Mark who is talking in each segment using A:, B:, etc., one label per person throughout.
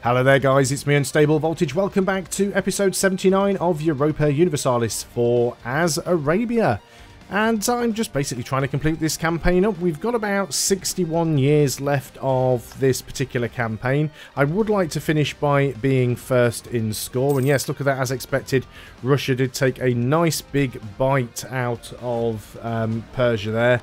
A: Hello there guys, it's me Unstable Voltage. Welcome back to episode 79 of Europa Universalis for As Arabia. And I'm just basically trying to complete this campaign up. We've got about 61 years left of this particular campaign. I would like to finish by being first in score. And yes, look at that, as expected, Russia did take a nice big bite out of Persia there.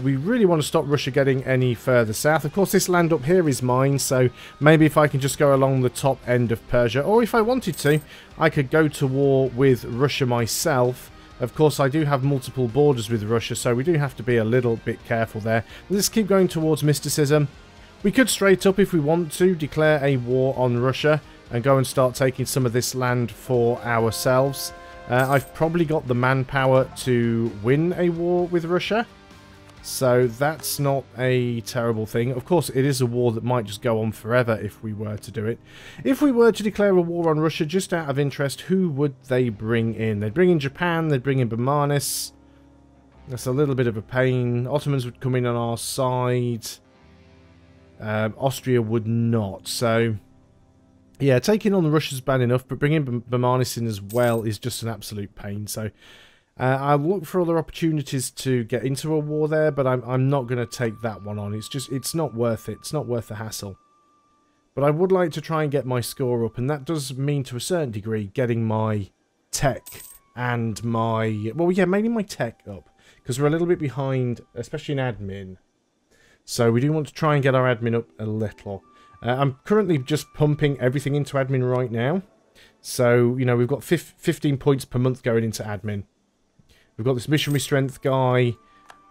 A: We really want to stop Russia getting any further south. Of course, this land up here is mine, so maybe if I can just go along the top end of Persia, or if I wanted to, I could go to war with Russia myself. Of course, I do have multiple borders with Russia, so we do have to be a little bit careful there. Let's keep going towards mysticism. We could straight up, if we want to, declare a war on Russia and go and start taking some of this land for ourselves. I've probably got the manpower to win a war with Russia. So that's not a terrible thing. Of course, it is a war that might just go on forever if we were to do it. If we were to declare a war on Russia, just out of interest, who would they bring in? They'd bring in Japan, they'd bring in Bermanis. That's a little bit of a pain. Ottomans would come in on our side. Austria would not. So, yeah, taking on the Russians is bad enough, but bringing Bermanis in as well is just an absolute pain. So, I'll look for other opportunities to get into a war there, but I'm not going to take that one on. It's not worth it. It's not worth the hassle. But I would like to try and get my score up, and that does mean to a certain degree getting my tech and my... Well, yeah, mainly my tech up, because we're a little bit behind, especially in admin. So we do want to try and get our admin up a little. I'm currently just pumping everything into admin right now. So, you know, we've got 15 points per month going into admin. We've got this missionary strength guy.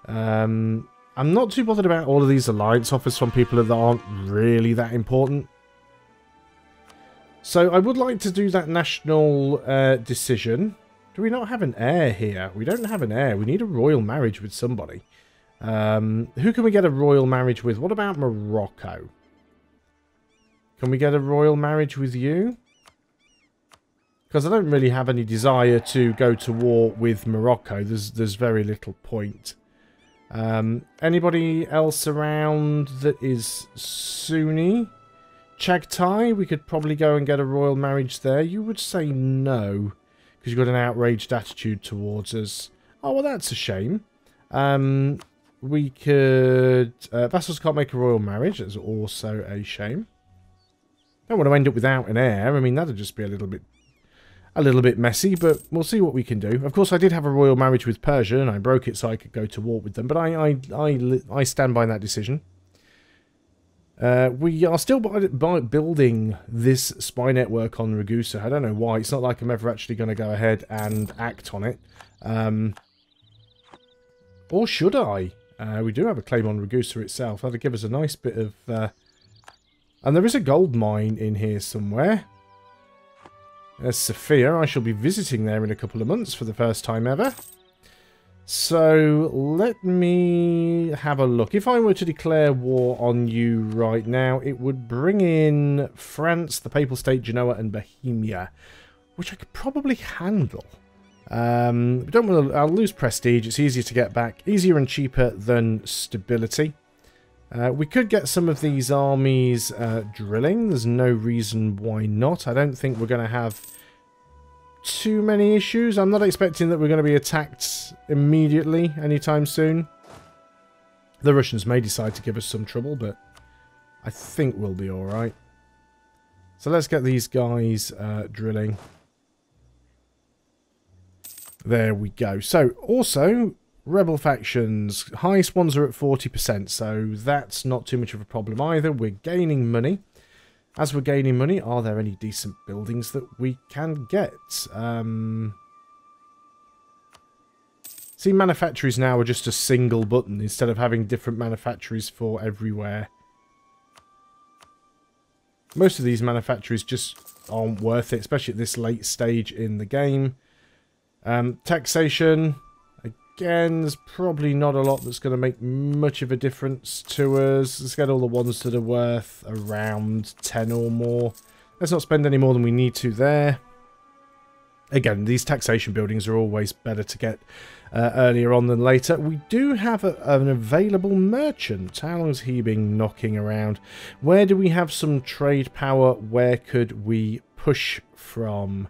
A: I'm not too bothered about all of these alliance offers from people that aren't really that important. So I would like to do that national decision. Do we not have an heir here? We don't have an heir. We need a royal marriage with somebody. Who can we get a royal marriage with? What about Morocco? Can we get a royal marriage with you? Because I don't really have any desire to go to war with Morocco. There's very little point. Anybody else around that is Sunni? Chagtai, we could probably go and get a royal marriage there. You would say no, because you've got an outraged attitude towards us. Oh, well, that's a shame. We could... vassals can't make a royal marriage. That's also a shame. Don't want to end up without an heir. I mean, that'd just be a little bit messy, but we'll see what we can do. Of course, I did have a royal marriage with Persia, and I broke it so I could go to war with them, but I stand by that decision. We are still building this spy network on Ragusa. I don't know why. It's not like I'm ever actually going to go ahead and act on it. Or should I? We do have a claim on Ragusa itself. That'll give us a nice bit of... And there is a gold mine in here somewhere. There's Sophia. I shall be visiting there in a couple of months for the first time ever. So, let me have a look. If I were to declare war on you right now, it would bring in France, the Papal State, Genoa, and Bohemia, which I could probably handle. Don't want to, I'll lose prestige. It's easier to get back. Easier and cheaper than stability. We could get some of these armies drilling. There's no reason why not. I don't think we're going to have too many issues. I'm not expecting that we're going to be attacked immediately anytime soon. The Russians may decide to give us some trouble, but I think we'll be alright. So let's get these guys drilling. There we go. So, also... Rebel factions, highest ones are at 40%, so that's not too much of a problem either. We're gaining money. As we're gaining money, are there any decent buildings that we can get? See, manufactories now are just a single button instead of having different manufactories for everywhere. Most of these manufactories just aren't worth it, especially at this late stage in the game. Taxation... Again, there's probably not a lot that's going to make much of a difference to us. Let's get all the ones that are worth around 10 or more. Let's not spend any more than we need to there. Again, these taxation buildings are always better to get earlier on than later. We do have an available merchant. How long has he been knocking around? Where do we have some trade power? Where could we push from?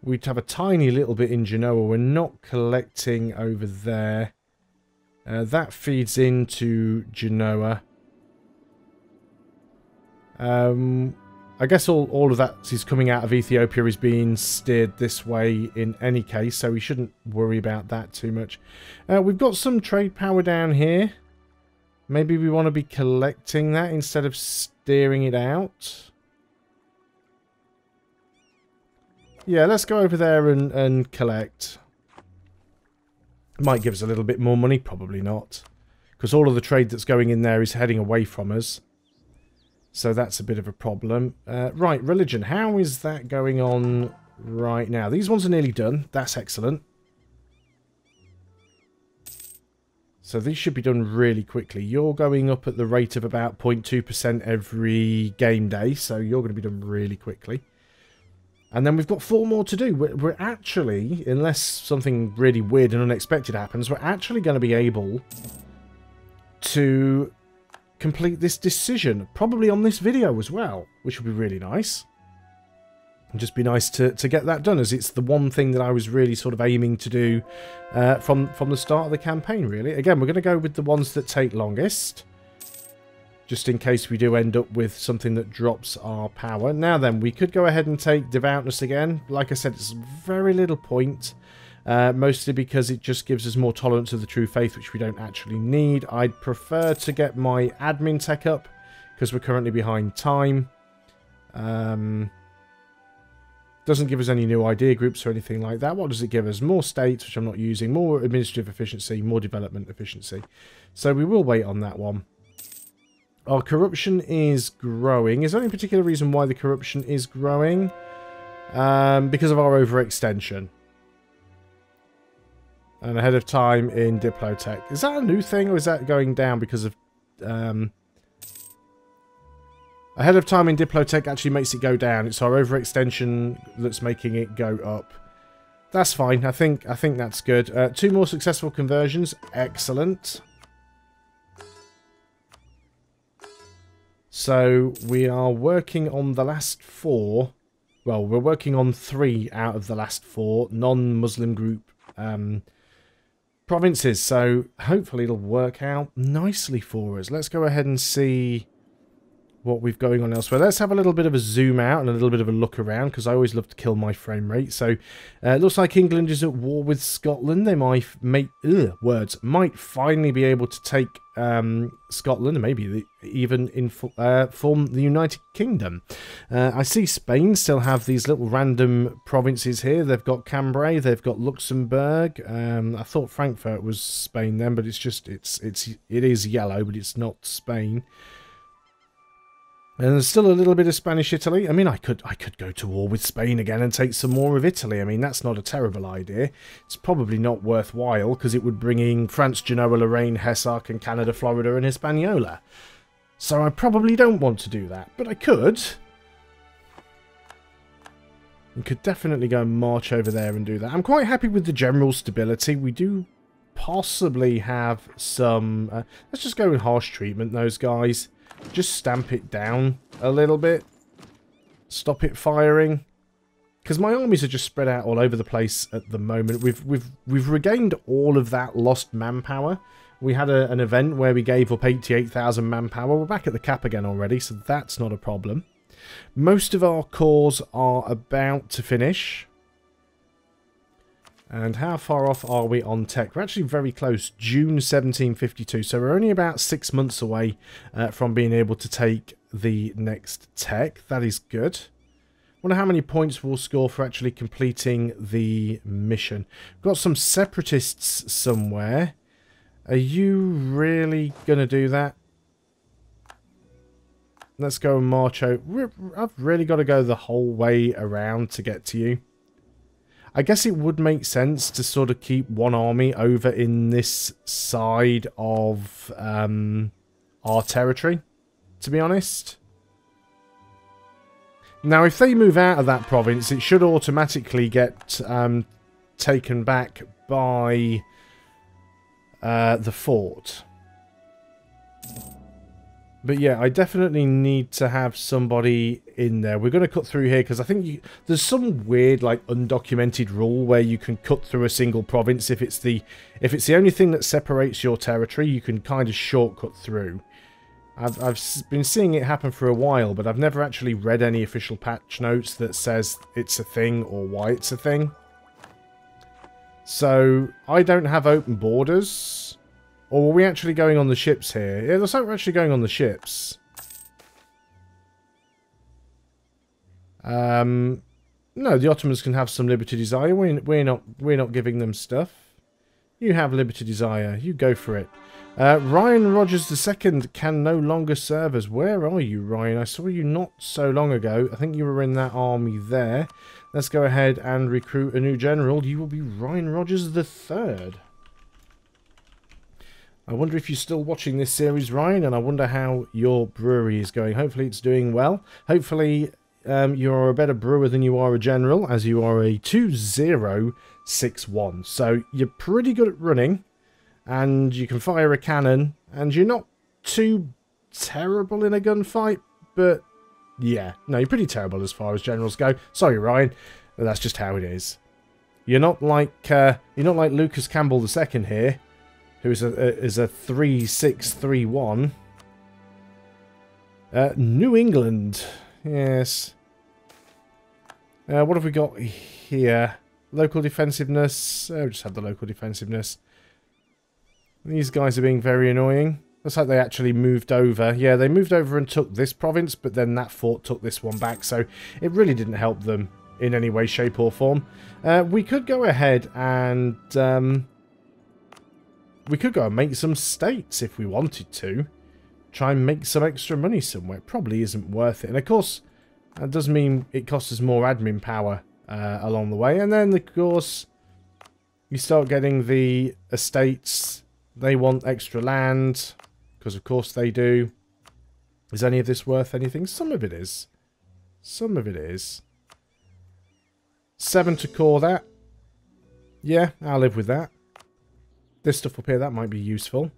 A: We'd have a tiny little bit in Genoa. We're not collecting over there. That feeds into Genoa. I guess all of that is coming out of Ethiopia is being steered this way in any case, so we shouldn't worry about that too much. We've got some trade power down here. Maybe we want to be collecting that instead of steering it out. Yeah, let's go over there and collect. Might give us a little bit more money, probably not. Because all of the trade that's going in there is heading away from us. So that's a bit of a problem. Right, religion. How is that going on right now? These ones are nearly done. That's excellent. So these should be done really quickly. You're going up at the rate of about 0.2% every game day. So you're going to be done really quickly. And then we've got 4 more to do. We're actually, unless something really weird and unexpected happens, we're actually going to be able to complete this decision, probably on this video as well, which would be really nice. It'd just be nice to get that done, as it's the one thing that I was really sort of aiming to do from the start of the campaign, really. Again, we're going to go with the ones that take longest, just in case we do end up with something that drops our power. Now then, we could go ahead and take devoutness again. Like I said, it's very little point. Mostly because it just gives us more tolerance of the true faith, which we don't actually need. I'd prefer to get my admin tech up, because we're currently behind time. Doesn't give us any new idea groups or anything like that. What does it give us? More states, which I'm not using, more administrative efficiency, more development efficiency. So we will wait on that one. Our corruption is growing. Is there any particular reason why the corruption is growing? Because of our overextension. And ahead of time in Diplotech. Is that a new thing, or is that going down because of... Ahead of time in Diplotech actually makes it go down. It's our overextension that's making it go up. That's fine. I think that's good. 2 more successful conversions. Excellent. So we are working on the last 4. Well, we're working on 3 out of the last 4 non-Muslim group provinces, so hopefully it'll work out nicely for us. Let's go ahead and see what we've going on elsewhere. Let's have a little bit of a zoom out and a little bit of a look around, because I always love to kill my frame rate. So it looks like England is at war with Scotland. They might might finally be able to take Scotland, and maybe even form the United Kingdom. I see Spain still have these little random provinces here. They've got Cambrai, they've got Luxembourg. I thought Frankfurt was Spain then, but it is yellow, but it's not Spain. And there's still a little bit of Spanish Italy. I mean, I could go to war with Spain again and take some more of Italy. I mean, that's not a terrible idea. It's probably not worthwhile, because it would bring in France, Genoa, Lorraine, Hesse, and Canada, Florida, and Hispaniola. So I probably don't want to do that. But I could. I could definitely go and march over there and do that. I'm quite happy with the general stability. We do possibly have some... let's just go with harsh treatment, those guys. Just stamp it down a little bit. Stop it firing. Because my armies are just spread out all over the place at the moment. We've regained all of that lost manpower. We had an event where we gave up 88,000 manpower. We're back at the cap again already, so that's not a problem. Most of our cores are about to finish. And how far off are we on tech? We're actually very close. June 1752. So we're only about 6 months away from being able to take the next tech. That is good. Wonder how many points we'll score for actually completing the mission. We've got some separatists somewhere. Are you really going to do that? Let's go and march out. I've really got to go the whole way around to get to you. I guess it would make sense to sort of keep one army over in this side of our territory, to be honest. Now, if they move out of that province, it should automatically get taken back by the fort. But yeah, I definitely need to have somebody in there. We're going to cut through here because I think there's some weird, like, undocumented rule where you can cut through a single province. If it's the only thing that separates your territory, you can kind of shortcut through. I've been seeing it happen for a while, but I've never actually read any official patch notes that says it's a thing or why it's a thing. So, I don't have open borders. Or are we actually going on the ships here? Yeah, looks like we're actually going on the ships. No, the Ottomans can have some liberty desire. We're not giving them stuff. You have liberty desire. You go for it. Ryan Rogers II can no longer serve us. Where are you, Ryan? I saw you not so long ago. I think you were in that army there. Let's go ahead and recruit a new general. You will be Ryan Rogers III. I wonder if you're still watching this series, Ryan, and I wonder how your brewery is going. Hopefully it's doing well. Hopefully you're a better brewer than you are a general, as you are a 2061. So you're pretty good at running, and you can fire a cannon, and you're not too terrible in a gunfight, but yeah, no, you're pretty terrible as far as generals go. Sorry, Ryan, but that's just how it is. You're not like Lucas Campbell II here, who is a 3631. New England, yes. What have we got here? Local defensiveness. We'll just have the local defensiveness. These guys are being very annoying. Looks like they actually moved over. Yeah, they moved over and took this province, but then that fort took this one back, so it really didn't help them in any way, shape or form. We could go ahead and we could go and make some states if we wanted to. Try and make some extra money somewhere. It probably isn't worth it. And of course, that does mean it costs us more admin power along the way. And then, of course, you start getting the estates. They want extra land, because of course they do. Is any of this worth anything? Some of it is. Some of it is. 7 to core that. Yeah, I'll live with that. This stuff up here, that might be useful.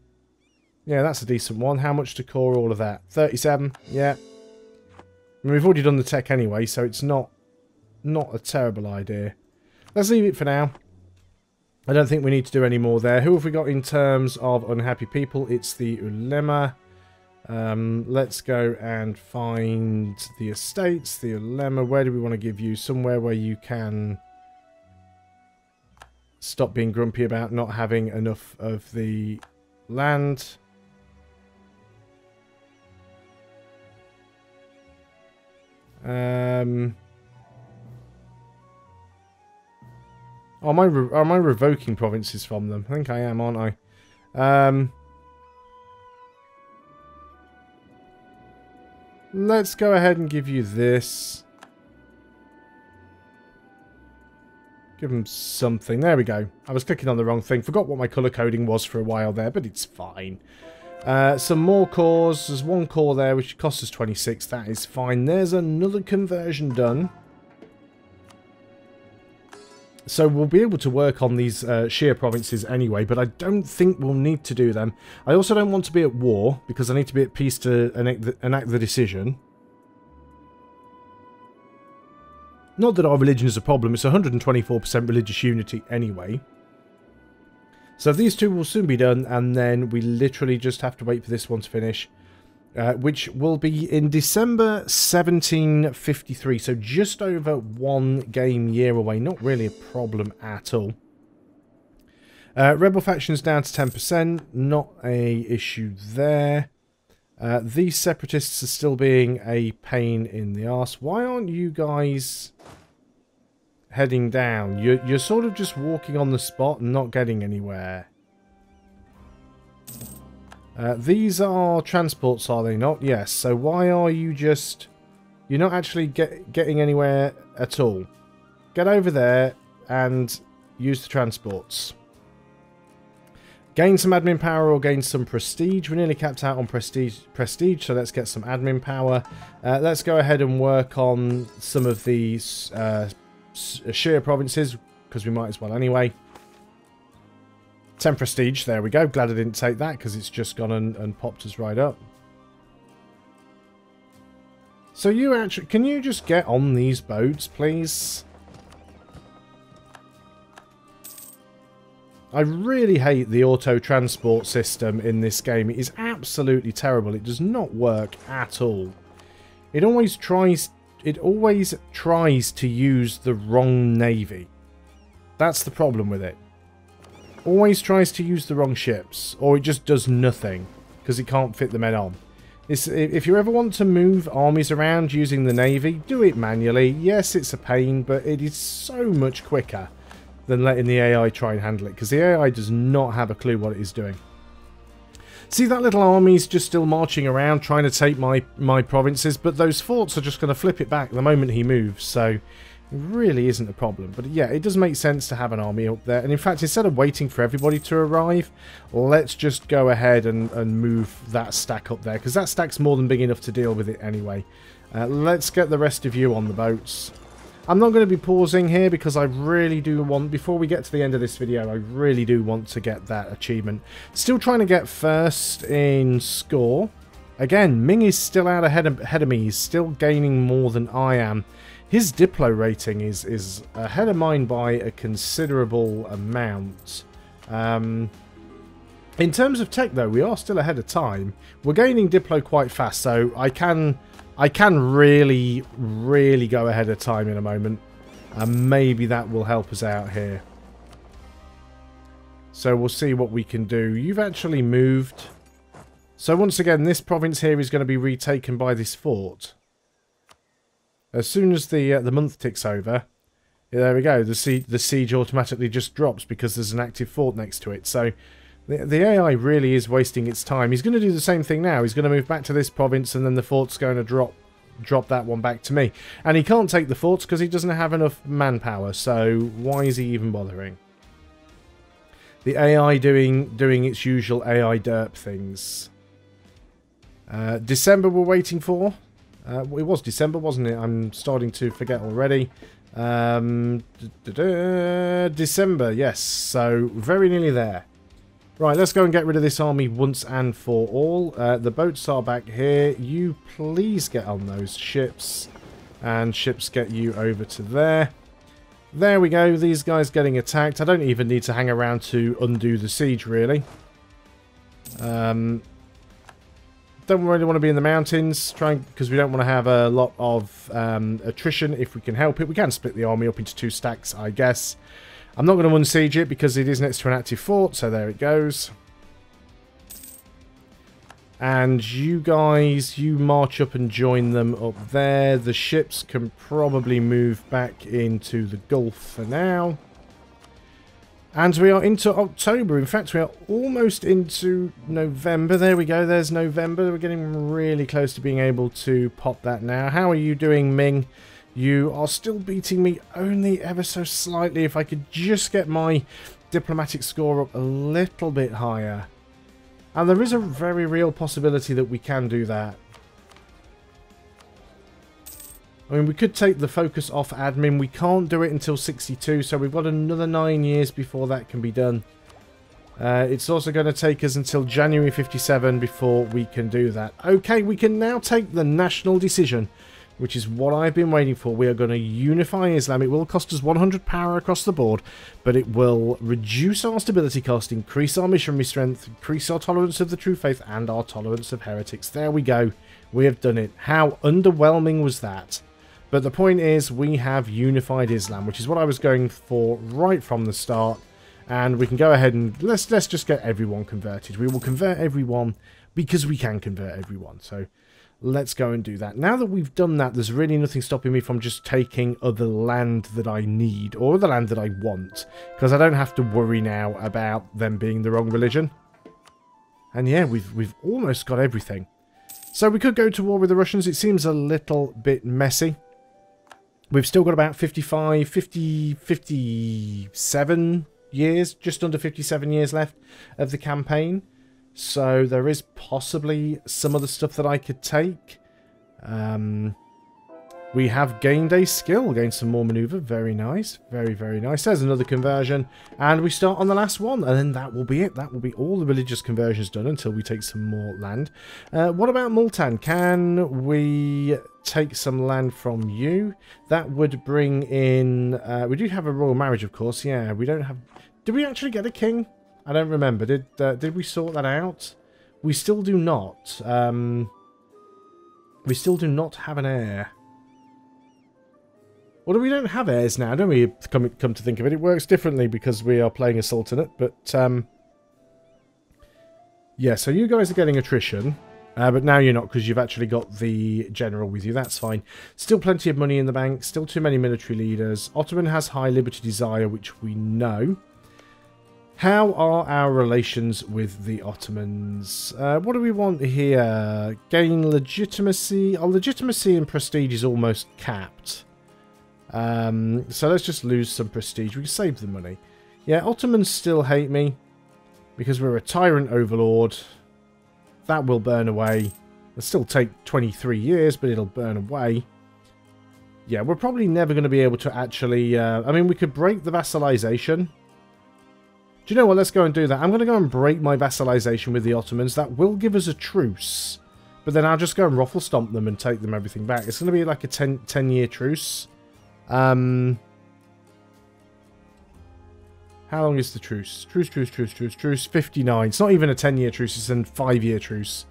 A: Yeah, that's a decent one. How much to core all of that? 37. Yeah. I mean, we've already done the tech anyway, so it's not a terrible idea. Let's leave it for now. I don't think we need to do any more there. Who have we got in terms of unhappy people? It's the Ulema. Let's go and find the estates. The Ulema. Where do we want to give you? Somewhere where you can stop being grumpy about not having enough of the land. Am I revoking provinces from them? I think I am, aren't I? Let's go ahead and give you this. Give them something. There we go. I was clicking on the wrong thing. Forgot what my colour coding was for a while there, but it's fine. Some more cores. There's one core there which costs us 26. That is fine. There's another conversion done. So we'll be able to work on these Shire provinces anyway, but I don't think we'll need to do them. I also don't want to be at war, because I need to be at peace to enact the decision. Not that our religion is a problem, it's 124% religious unity anyway. So these two will soon be done, and then we literally just have to wait for this one to finish. Which will be in December 1753, so just over 1 game year away. Not really a problem at all. Rebel factions down to 10%, not a issue there. These separatists are still being a pain in the arse. Why aren't you guys heading down? You're sort of just walking on the spot and not getting anywhere. These are transports, are they not? Yes. So why are you just... You're not actually getting anywhere at all. Get over there and use the transports. Gain some admin power or gain some prestige. We're nearly capped out on prestige, so let's get some admin power. Let's go ahead and work on some of these Shire provinces, because we might as well anyway. 10 prestige, there we go. Glad I didn't take that, because it's just gone and popped us right up. So you actually, can you just get on these boats, please? I really hate the auto-transport system in this game. It is absolutely terrible. It does not work at all. It always tries to use the wrong navy. That's the problem with it. Always tries to use the wrong ships, or it just does nothing because it can't fit the men on. If you ever want to move armies around using the navy, do it manually. Yes, it's a pain, but it is so much quicker than letting the AI try and handle it, because the AI does not have a clue what it is doing. See, that little army's just still marching around trying to take my provinces, but those forts are just going to flip it back the moment he moves, so it really isn't a problem. But yeah, it does make sense to have an army up there, and in fact, instead of waiting for everybody to arrive, let's just go ahead and move that stack up there, because that stack's more than big enough to deal with it anyway. Let's get the rest of you on the boats. I'm not going to be pausing here because I really do want, before we get to the end of this video, I really do want to get that achievement. Still trying to get first in score. Again, Ming is still out ahead of me. He's still gaining more than I am. His Diplo rating is ahead of mine by a considerable amount. In terms of tech, though, we are still ahead of time. We're gaining Diplo quite fast, so I can really go ahead of time in a moment, and maybe that will help us out here. So we'll see what we can do. You've actually moved. So once again, this province here is going to be retaken by this fort. As soon as the month ticks over, there we go. The siege automatically just drops because there's an active fort next to it. So the AI really is wasting its time. He's going to do the same thing now. He's going to move back to this province, and then the fort's going to drop that one back to me. And he can't take the forts because he doesn't have enough manpower. So why is he even bothering? The AI doing its usual AI derp things. December we're waiting for. It was December, wasn't it? I'm starting to forget already. December, yes. So very nearly there. Right, let's go and get rid of this army once and for all. The boats are back here. You please get on those ships. And ships get you over to there. There we go. These guys getting attacked. I don't even need to hang around to undo the siege, really. Don't really want to be in the mountains, because we don't want to have a lot of attrition if we can help it. We can split the army up into 2 stacks, I guess. I'm not going to unsiege it because it is next to an active fort, so there it goes. And you guys, you march up and join them up there. The ships can probably move back into the Gulf for now. And we are into October. In fact, we are almost into November. There we go. There's November. We're getting really close to being able to pop that now. How are you doing, Ming? You are still beating me only ever so slightly. If I could just get my diplomatic score up a little bit higher. And there is a very real possibility that we can do that. I mean, we could take the focus off admin. We can't do it until 62, so we've got another 9 years before that can be done. It's also going to take us until January 57 before we can do that. Okay, we can now take the national decision, which is what I've been waiting for. We are going to unify Islam. It will cost us 100 power across the board, but it will reduce our stability cost, increase our missionary strength, increase our tolerance of the true faith, and our tolerance of heretics. There we go. We have done it. How underwhelming was that? But the point is, we have unified Islam, which is what I was going for right from the start. And we can go ahead and let's just get everyone converted. We will convert everyone because we can convert everyone. So let's go and do that. Now that we've done that, there's really nothing stopping me from just taking other land that I need or the land that I want, because I don't have to worry now about them being the wrong religion. And yeah, we've almost got everything. So we could go to war with the Russians. It seems a little bit messy. We've still got about 55, 50, 57 years, just under 57 years left of the campaign. So there is possibly some other stuff that I could take. We have gained a skill, gained some more maneuver. Very nice. Very, very nice. There's another conversion. And we start on the last one. And then that will be it. That will be all the religious conversions done until we take some more land. What about Multan? Can we take some land from you? That would bring in... we do have a royal marriage, of course. Yeah, we don't have... Did we actually get a king? I don't remember. Did we sort that out? We still do not. We still do not have an heir. Well, we don't have heirs now, don't we? Come to think of it, it works differently because we are playing a sultanate. But yeah, so you guys are getting attrition, but now you're not because you've actually got the general with you. That's fine. Still plenty of money in the bank. Still too many military leaders. Ottoman has high liberty desire, which we know. How are our relations with the Ottomans? What do we want here? Gain legitimacy. Our legitimacy and prestige is almost capped. So let's just lose some prestige. We can save the money. Yeah, Ottomans still hate me because we're a tyrant overlord. That will burn away. It'll still take 23 years, but it'll burn away. Yeah, we're probably never going to be able to actually... I mean, we could break the vassalization. Do you know what? Let's go and do that. I'm going to go and break my vassalization with the Ottomans. That will give us a truce. But then I'll just go and ruffle stomp them and take them everything back. It's going to be like a 10-year truce. How long is the truce? Truce. 59. It's not even a 10-year truce, it's a 5-year truce.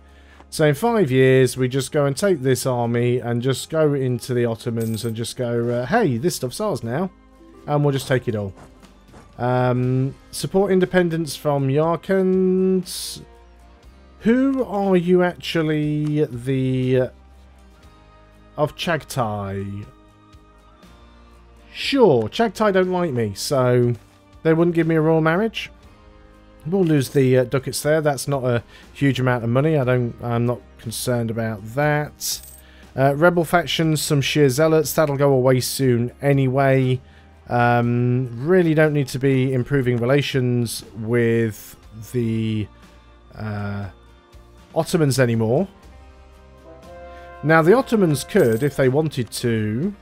A: So in 5 years, we just go and take this army and just go into the Ottomans and just go, hey, this stuff's ours now. And we'll just take it all. Support independence from Yarkand. Who are you actually the... of Chagtai? Sure, Chagtai don't like me, so they wouldn't give me a royal marriage. We'll lose the ducats there. That's not a huge amount of money. I'm not concerned about that. Rebel factions, some sheer zealots. That'll go away soon anyway. Really don't need to be improving relations with the Ottomans anymore. Now, the Ottomans could, if they wanted to...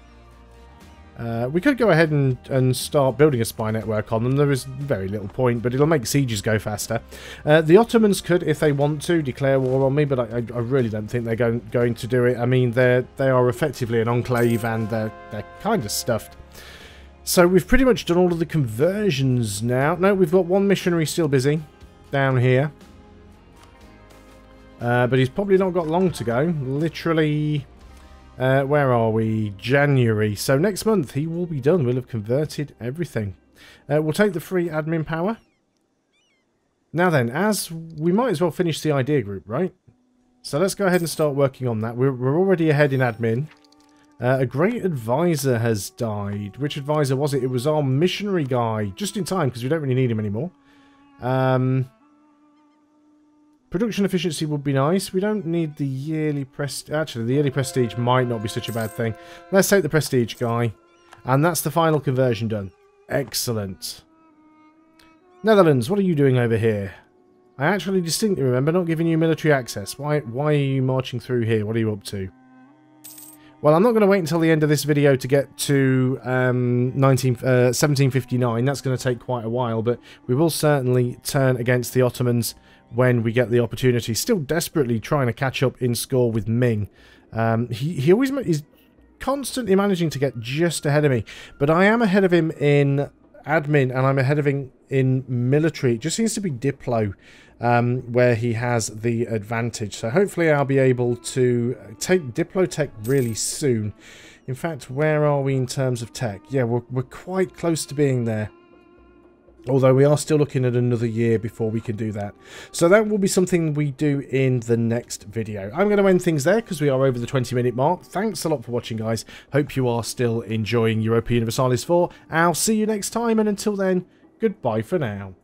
A: we could go ahead and start building a spy network on them. There is very little point, but it'll make sieges go faster. The Ottomans could, if they want to, declare war on me, but I really don't think they're going to do it. I mean, they are effectively an enclave, and they're kind of stuffed. So we've pretty much done all of the conversions now. No, we've got one missionary still busy down here. But he's probably not got long to go. Literally... where are we? January. So next month he will be done. We'll have converted everything. We'll take the free admin power. Now then, as we might as well finish the idea group, right? So let's go ahead and start working on that. We're already ahead in admin. A great advisor has died. Which advisor was it? It was our missionary guy. Just in time, because we don't really need him anymore. Production efficiency would be nice. We don't need the yearly prestige. Actually, the yearly prestige might not be such a bad thing. Let's take the prestige guy. And that's the final conversion done. Excellent. Netherlands, what are you doing over here? I actually distinctly remember not giving you military access. Why are you marching through here? What are you up to? Well, I'm not going to wait until the end of this video to get to 1759. That's going to take quite a while, but we will certainly turn against the Ottomans when we get the opportunity. Still desperately trying to catch up in score with Ming. He always is constantly managing to get just ahead of me, but I am ahead of him in admin and I'm ahead of him in military. It just seems to be Diplo where he has the advantage. So hopefully I'll be able to take Diplo tech really soon. In fact, where are we in terms of tech? Yeah, we're quite close to being there. Although we are still looking at another year before we can do that. So that will be something we do in the next video. I'm going to end things there because we are over the 20-minute mark. Thanks a lot for watching, guys. Hope you are still enjoying Europa Universalis 4. I'll see you next time, and until then, goodbye for now.